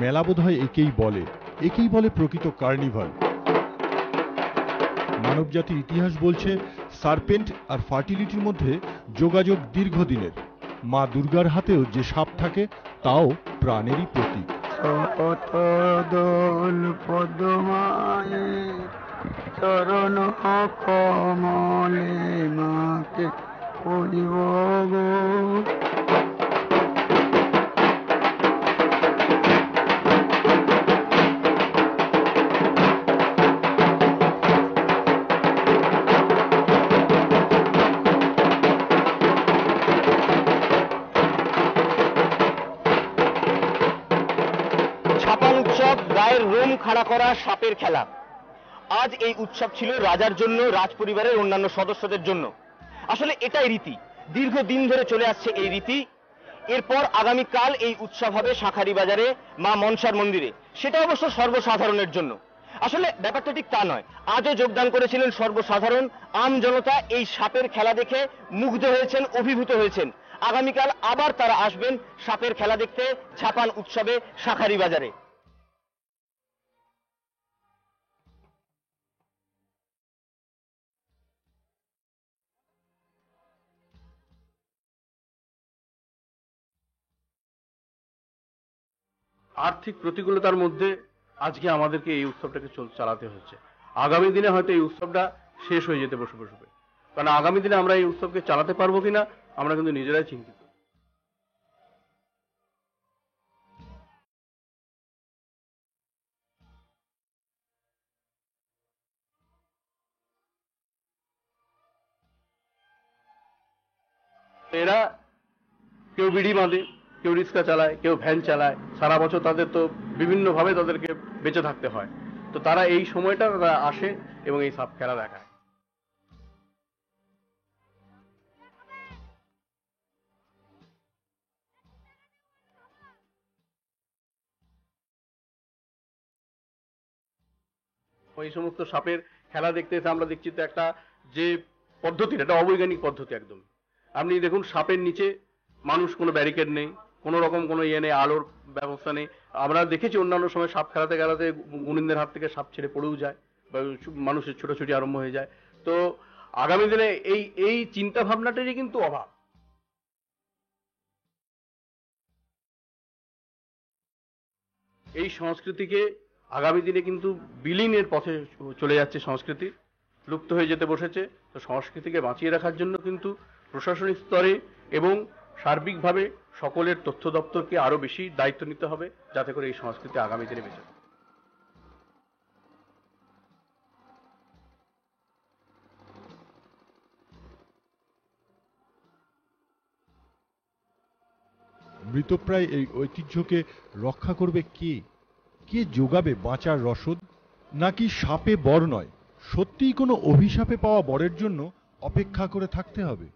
মেলা বোধহয় একেই বলে প্রকৃত কার্নিভাল। মানবজাতির ইতিহাস বলছে সার্পেন্ট আর ফার্টিলিটির মধ্যে যোগাযোগ দীর্ঘদিনের। মা দুর্গার হাতেও যে সাপ থাকে তাও প্রাণেরই প্রতীক। চরণ কমলে মাকে পুজিব গো। ছাপান উৎসব, গায়ের রোম খাড়া করা সাপের খেলা। আজ এই উৎসব ছিল রাজার জন্য, রাজ পরিবারের অন্যান্য সদস্যদের জন্য। আসলে এটাই রীতি, দীর্ঘদিন ধরে চলে আসছে এই রীতি। এরপর আগামীকাল এই উৎসব হবে শাঁখারী বাজারে মা মনসার মন্দিরে, সেটা অবশ্য সর্বসাধারণের জন্য। আসলে ব্যাপারটা ঠিক তা নয়। আজও যোগদান করেছিলেন সর্বসাধারণ আম জনতা। এই সাপের খেলা দেখে মুগ্ধ হয়েছেন, অভিভূত হয়েছেন। আগামীকাল আবার তারা আসবেন সাপের খেলা দেখতে ছাপান উৎসবে শাঁখারী বাজারে। আর্থিক প্রতিকূলতার মধ্যে আজকে আমাদেরকে এই উৎসবটাকে চালাতে হচ্ছে। আগামী দিনে হয়তো এই উৎসবটা শেষ হয়ে যেতে বসবে, কারণ আগামী দিনে আমরা এই উৎসবকে চালাতে পারবো কিনা আমরা কিন্তু নিজেরাই চিন্তিত। এরা কেউ বিড়ি বাঁধে, কেউ রিক্সা চালায়, কেউ ভ্যান চালায়। সারা বছর তাদের তো বিভিন্ন ভাবে তাদেরকে বেঁচে থাকতে হয়। তো তারা এই সময়টা তারা আসে এবং এই সাপ খেলা দেখায়। ওই সমস্ত সাপের খেলা দেখতে এসে আমরা দেখছি তো একটা যে পদ্ধতি, এটা অবৈজ্ঞানিক পদ্ধতি একদম। আপনি দেখুন সাপের নিচে মানুষ, কোনো ব্যারিকেড নেই, কোনো রকম কোনো ইয়ে নেই, আলোর ব্যবস্থা নেই। আমরা দেখেছি অন্যান্য সময় সাপ খেলাতে খেলাতে গুণিনদের হাত থেকে সাপ ছেড়ে পড়েও যায় বা মানুষের ছোটাছুটি আরম্ভ হয়ে যায়। তো আগামী দিনে এই চিন্তা ভাবনাটারই কিন্তু অভাব। এই সংস্কৃতিকে আগামী দিনে কিন্তু বিলীনের পথে চলে যাচ্ছে, সংস্কৃতি লুপ্ত হয়ে যেতে বসেছে। তো সংস্কৃতিকে বাঁচিয়ে রাখার জন্য কিন্তু প্রশাসনিক স্তরে এবং সার্বিকভাবে সকলের তথ্য দপ্তরকে আরো বেশি দায়িত্ব নিতে হবে, যাতে করে এই সংস্কৃতি আগামী দিনে বেঁচে থাকে। মৃতপ্রায় এই ঐতিহ্যকে রক্ষা করবে কে? কে যোগাবে বাঁচার রসদ? নাকি সাপে বর নয়, সত্যিই কোনো অভিশাপে পাওয়া বরের জন্য অপেক্ষা করে থাকতে হবে?